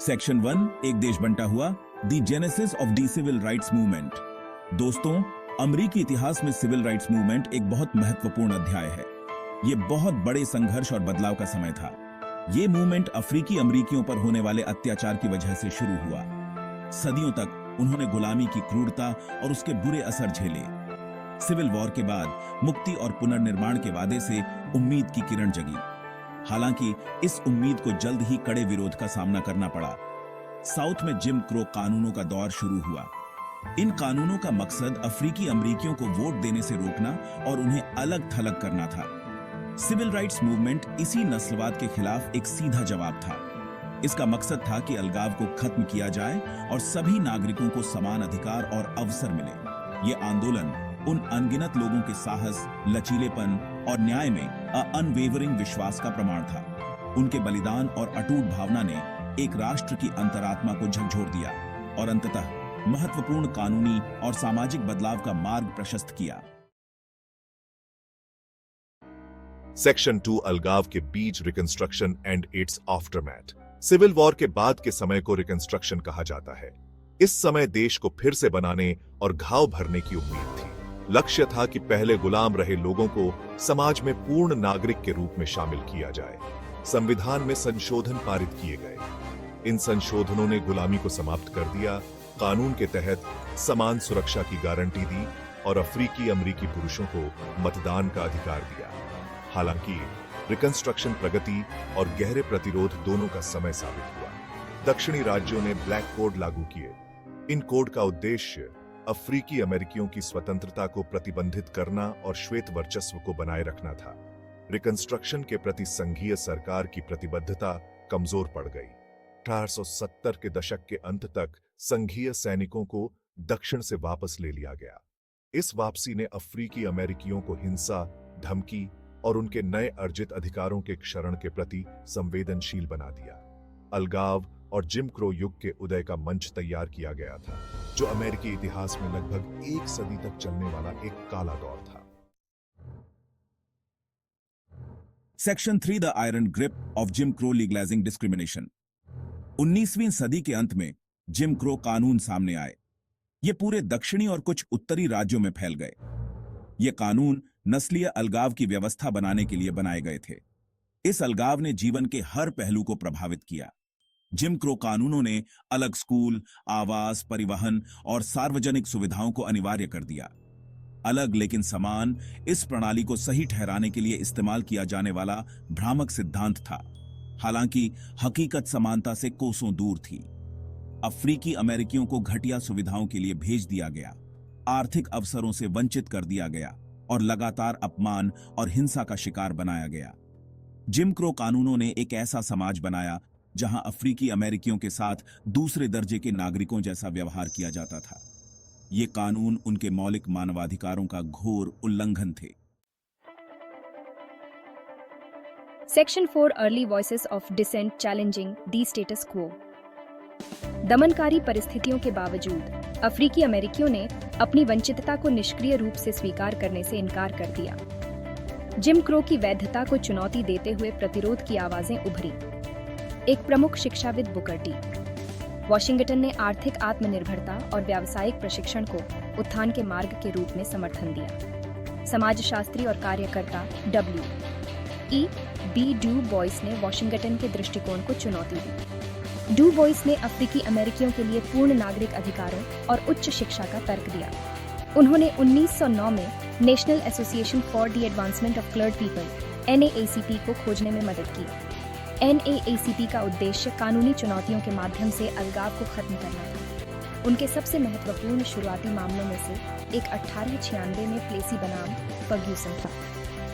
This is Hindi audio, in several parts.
सेक्शन 1 एक देश बंटा हुआ, the genesis of the civil rights movement. दोस्तों, अमेरिकी इतिहास में सिविल राइट्स मूवमेंट एक बहुत महत्वपूर्ण अध्याय है। ये बहुत बड़े संघर्ष और बदलाव का समय था। ये मूवमेंट अफ्रीकी अमेरिकियों पर होने वाले अत्याचार की वजह से शुरू हुआ। सदियों तक उन्होंने गुलामी की क्रूरता और उसके बुरे असर झेले। सिविल वॉर के बाद मुक्ति और पुनर्निर्माण के वादे से उम्मीद की किरण जगी। हालांकि इस उम्मीद को जल्द ही कड़े विरोध का सामना करना पड़ा। साउथ में जिम क्रो कानूनों का दौर शुरू हुआ। इन कानूनों का मकसद अफ्रीकी अमेरिकियों को वोट देने से रोकना और उन्हें अलग थलग करना था। सिविल राइट्स मूवमेंट इसी नस्लवाद के खिलाफ एक सीधा जवाब था। इसका मकसद था कि अलगाव को खत्म किया जाए और सभी नागरिकों को समान अधिकार और अवसर मिले। ये आंदोलन उन अनगिनत लोगों के साहस, लचीलेपन और न्याय में अनवेवरिंग विश्वास का प्रमाण था। उनके बलिदान और अटूट भावना ने एक राष्ट्र की अंतरात्मा को झकझोर दिया और अंततः महत्वपूर्ण कानूनी और सामाजिक बदलाव का मार्ग प्रशस्त किया। सेक्शन 2 अलगाव के बीच reconstruction and its aftermath. Civil war के बाद के समय को रिकंस्ट्रक्शन कहा जाता है। इस समय देश को फिर से बनाने और घाव भरने की उम्मीद थी। लक्ष्य था कि पहले गुलाम रहे लोगों को समाज में पूर्ण नागरिक के रूप में शामिल किया जाए। संविधान में संशोधन पारित किए गए। इन संशोधनों ने गुलामी को समाप्त कर दिया, कानून के तहत समान सुरक्षा की गारंटी दी और अफ्रीकी अमेरिकी पुरुषों को मतदान का अधिकार दिया। हालांकि रिकंस्ट्रक्शन प्रगति और गहरे प्रतिरोध दोनों का समय साबित हुआ। दक्षिणी राज्यों ने ब्लैक कोड लागू किए। इन कोड का उद्देश्य अफ्रीकी अमेरिकियों की स्वतंत्रता को प्रतिबंधित करना और श्वेत वर्चस्व को बनाए रखना था। रिकंस्ट्रक्शन के प्रति संघीय सरकार की प्रतिबद्धता कमजोर पड़ गई। 1870 के दशक के अंत तक संघीय सैनिकों को दक्षिण से वापस ले लिया गया। इस वापसी ने अफ्रीकी अमेरिकियों को हिंसा, धमकी और उनके नए अर्जित अधिकारों के क्षरण के प्रति संवेदनशील बना दिया। अलगाव और जिम क्रो युग के उदय का मंच तैयार किया गया था, जो अमेरिकी इतिहास में लगभग एक सदी तक चलने वाला एक काला दौर था। Section 3 the iron grip of gym crow legalising discrimination. 19वीं सदी के अंत में जिम क्रो कानून सामने आए। ये पूरे दक्षिणी और कुछ उत्तरी राज्यों में फैल गए। ये कानून नस्लीय अलगाव की व्यवस्था बनाने के लिए बनाए गए थे। इस अलगाव ने जीवन के हर पहलू को प्रभावित किया। जिम क्रो कानूनों ने अलग स्कूल, आवास, परिवहन और सार्वजनिक सुविधाओं को अनिवार्य कर दिया। अलग लेकिन समान इस प्रणाली को सही ठहराने के लिए इस्तेमाल किया जाने वाला भ्रामक सिद्धांत था। हालांकि हकीकत समानता से कोसों दूर थी। अफ्रीकी अमेरिकियों को घटिया सुविधाओं के लिए भेज दिया गया, आर्थिक अवसरों से वंचित कर दिया गया और लगातार अपमान और हिंसा का शिकार बनाया गया। जिम क्रो कानूनों ने एक ऐसा समाज बनाया जहां अफ्रीकी अमेरिकियों के साथ दूसरे दर्जे के नागरिकों जैसा व्यवहार किया जाता था। ये कानून उनके मौलिक मानवाधिकारों का घोर उल्लंघन थे। Section 4 early voices of dissent challenging the status quo. दमनकारी परिस्थितियों के बावजूद अफ्रीकी अमेरिकियों ने अपनी वंचितता को निष्क्रिय रूप से स्वीकार करने से इनकार कर दिया। जिम क्रो की वैधता को चुनौती देते हुए प्रतिरोध की आवाजें उभरी। एक प्रमुख शिक्षाविद बुकर टी वॉशिंगटन ने आर्थिक आत्मनिर्भरता और व्यावसायिक प्रशिक्षण को उत्थान के मार्ग के रूप में समर्थन दिया। समाजशास्त्री और कार्यकर्ता W.E.B. डू बोइस ने वॉशिंगटन के दृष्टिकोण को चुनौती दी। डू बोइस ने अफ्रीकी अमेरिकियों के लिए पूर्ण नागरिक अधिकारों और उच्च शिक्षा का तर्क दिया। उन्होंने 1909 में national association for the advancement of coloured people NAACP को खोजने में मदद की। NAACP का उद्देश्य कानूनी चुनौतियों के माध्यम से अलगाव को खत्म करना था। उनके सबसे महत्वपूर्ण शुरुआती मामलों में से एक 1896 में प्लेसी बनाम फर्ग्यूसन था।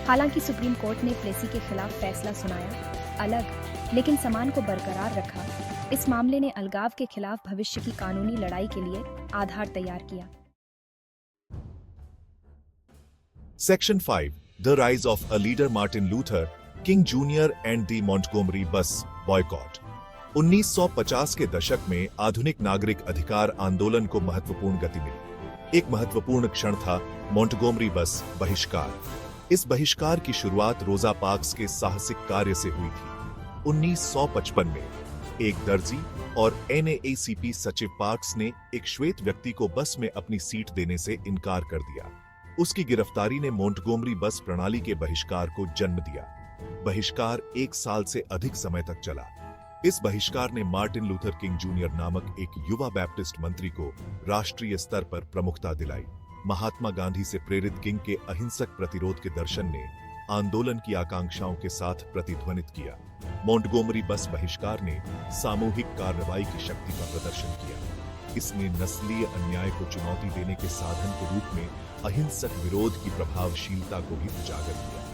हालांकि सुप्रीम कोर्ट ने प्लेसी के खिलाफ फैसला सुनाया, अलग लेकिन समान को बरकरार रखा। इस मामले ने अलगाव के खिलाफ भविष्य की कानूनी लड़ाई के लिए आधार तैयार किया। Section 5 The rise of a leader Martin Luther King Jr. and the Montgomery Bus Boycott। 1950 के दशक में आधुनिक नागरिक अधिकार आंदोलन को महत्वपूर्ण गति मिली। एक महत्वपूर्ण क्षण था मोंटगोमरी बस बहिष्कार। इस बहिष्कार की शुरुआत रोजा पार्क्स के साहसिक कार्य से हुई थी। 1955 में एक दर्जी और NAACP सचिव पार्क्स ने एक श्वेत व्यक्ति को बस में अपनी सीट देने से इनकार कर दिया। उसकी गिरफ्तारी ने मोंटगोमरी बस प्रणाली के बहिष्कार को जन्म दिया। बहिष्कार 1 साल से अधिक समय तक चला। इस बहिष्कार ने मार्टिन लूथर किंग जूनियर नामक एक युवा बैप्टिस्ट मंत्री को राष्ट्रीय स्तर पर प्रमुखता दिलाई। महात्मा गांधी से प्रेरित किंग के अहिंसक प्रतिरोध के दर्शन ने आंदोलन की आकांक्षाओं के साथ प्रतिध्वनित किया। मोंटगोमरी बस बहिष्कार ने सामूहिक कार्रवाई की शक्ति का प्रदर्शन किया। इसने नस्लीय अन्याय को चुनौती देने के साधन के रूप में अहिंसक विरोध की प्रभावशीलता को भी उजागर किया।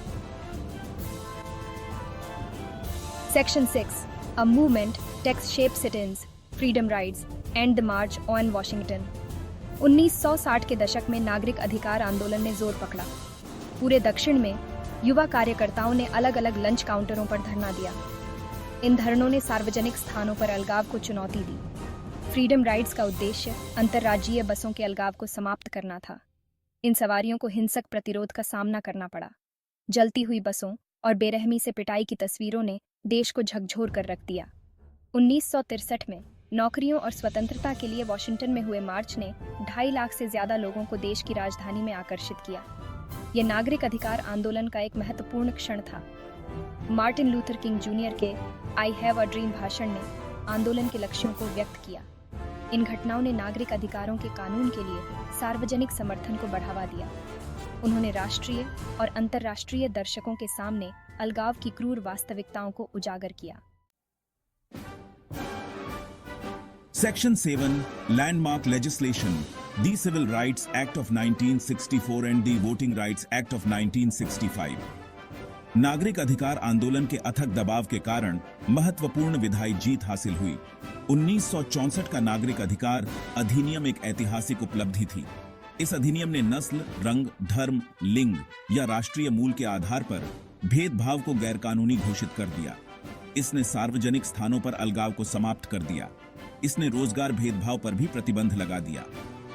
Section 6. A movement takes shape sit-ins, freedom rides, and the March on Washington. 1960 के दशक में नागरिक अधिकार आंदोलन ने जोर पकड़ा। पूरे दक्षिण में युवा कार्यकर्ताओं ने अलग अलग लंच काउंटरों पर धरना दिया। इन धरनों ने सार्वजनिक स्थानों पर अलगाव को चुनौती दी। फ्रीडम राइड्स का उद्देश्य अंतर्राज्यीय बसों के अलगाव को समाप्त करना था। इन सवारियों को हिंसक प्रतिरोध का सामना करना पड़ा। जलती हुई बसों और बेरहमी से पिटाई की तस्वीरों ने देश को झकझोर कर रख दिया। 1963 में नौकरियों और स्वतंत्रता के लिए वॉशिंगटन में हुए मार्च ने 2.5 लाख से ज्यादा लोगों को देश की राजधानी में आकर्षित किया। यह नागरिक अधिकार आंदोलन का एक महत्वपूर्ण क्षण था। मार्टिन लूथर किंग जूनियर के आई हैव अ ड्रीम भाषण ने आंदोलन के लक्ष्यों को व्यक्त किया। इन घटनाओं ने नागरिक अधिकारों के कानून के लिए सार्वजनिक समर्थन को बढ़ावा दिया। उन्होंने राष्ट्रीय और अंतर्राष्ट्रीय दर्शकों के सामने अलगाव की क्रूर वास्तविकताओं को उजागर किया। Section 7 Landmark Legislation, the Civil Rights Act of 1964 and the Voting Rights Act of 1965। नागरिक अधिकार आंदोलन के अथक दबाव के कारण महत्वपूर्ण विधायी जीत हासिल हुई। 1964 का नागरिक अधिकार अधिनियम एक ऐतिहासिक उपलब्धि थी। इस अधिनियम ने नस्ल, रंग, धर्म, लिंग या राष्ट्रीय मूल के आधार पर भेदभाव को गैरकानूनी घोषित कर दिया। इसने सार्वजनिक स्थानों पर अलगाव को समाप्त कर दिया। इसने रोजगार भेदभाव पर भी प्रतिबंध लगा दिया।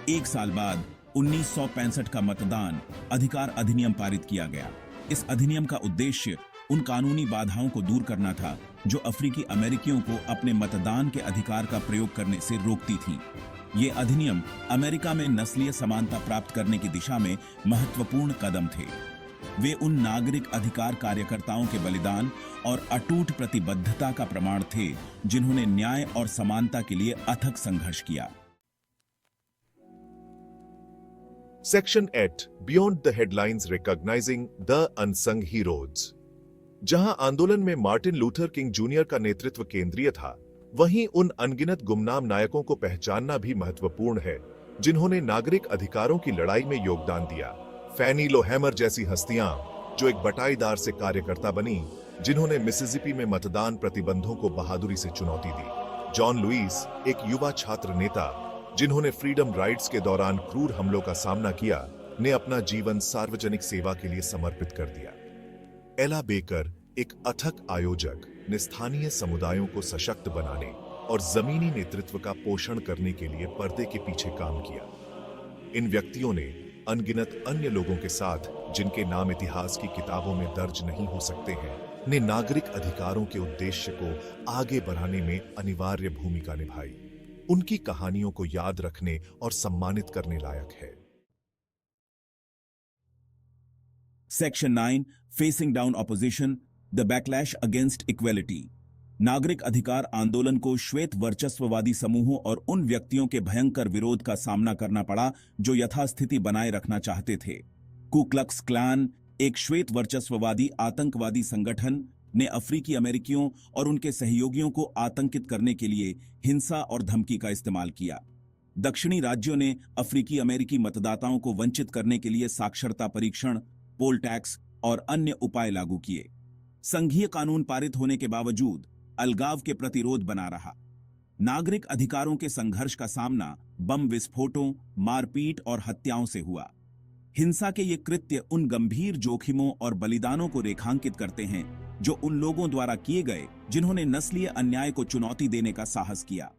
1 साल बाद 1965 का मतदान अधिकार अधिनियम पारित किया गया। इस अधिनियम का उद्देश्य उन कानूनी बाधाओं को दूर करना था जो अफ्रीकी अमेरिकियों को अपने मतदान के अधिकार का प्रयोग करने से रोकती थी। ये अधिनियम अमेरिका में नस्लीय समानता प्राप्त करने की दिशा में महत्वपूर्ण कदम थे। वे उन नागरिक अधिकार कार्यकर्ताओं के बलिदान और अटूट प्रतिबद्धता का प्रमाण थे जिन्होंने न्याय और समानता के लिए अथक संघर्ष किया। Section 8 Beyond the Headlines Recognizing the Unsung Heroes। जहां आंदोलन में मार्टिन लूथर किंग जूनियर का नेतृत्व केंद्रीय था, वहीं उन अनगिनत गुमनाम नायकों को पहचानना भी महत्वपूर्ण है जिन्होंने नागरिक अधिकारों की लड़ाई में योगदान दिया। फैनी लोहेमर जैसी हस्तियां जो एक बटाईदार से कार्यकर्ता बनी, जिन्होंने मिसिसिपी में मतदान प्रतिबंधों को बहादुरी से चुनौती दी। जॉन लुइस एक युवा छात्र नेता जिन्होंने फ्रीडम राइड्स के दौरान क्रूर हमलों का सामना किया, ने अपना जीवन सार्वजनिक सेवा के लिए समर्पित कर दिया। एला बेकर एक अथक आयोजक ने स्थानीय समुदायों को सशक्त बनाने और जमीनी नेतृत्व का पोषण करने के लिए पर्दे के पीछे काम किया। इन व्यक्तियों ने अनगिनत अन्य लोगों के साथ, जिनके नाम इतिहास की किताबों में दर्ज नहीं हो सकते हैं, ने नागरिक अधिकारों के उद्देश्य को आगे बढ़ाने में अनिवार्य भूमिका निभाई। उनकी कहानियों को याद रखने और सम्मानित करने लायक है। Section 9 Facing Down Opposition, the Backlash Against Equality। नागरिक अधिकार आंदोलन को श्वेत वर्चस्ववादी समूहों और उन व्यक्तियों के भयंकर विरोध का सामना करना पड़ा जो यथास्थिति बनाए रखना चाहते थे। कू क्लक्स क्लैन, एक श्वेत वर्चस्ववादी आतंकवादी संगठन, ने अफ्रीकी अमेरिकियों और उनके सहयोगियों को आतंकित करने के लिए हिंसा और धमकी का इस्तेमाल किया। दक्षिणी राज्यों ने अफ्रीकी अमेरिकी मतदाताओं को वंचित करने के लिए साक्षरता परीक्षण, पोल टैक्स और अन्य उपाय लागू किए। संघीय कानून पारित होने के बावजूद अलगाव के प्रतिरोध बना रहा। नागरिक अधिकारों के संघर्ष का सामना बम विस्फोटों, मारपीट और हत्याओं से हुआ। हिंसा के ये कृत्य उन गंभीर जोखिमों और बलिदानों को रेखांकित करते हैं जो उन लोगों द्वारा किए गए जिन्होंने नस्लीय अन्याय को चुनौती देने का साहस किया।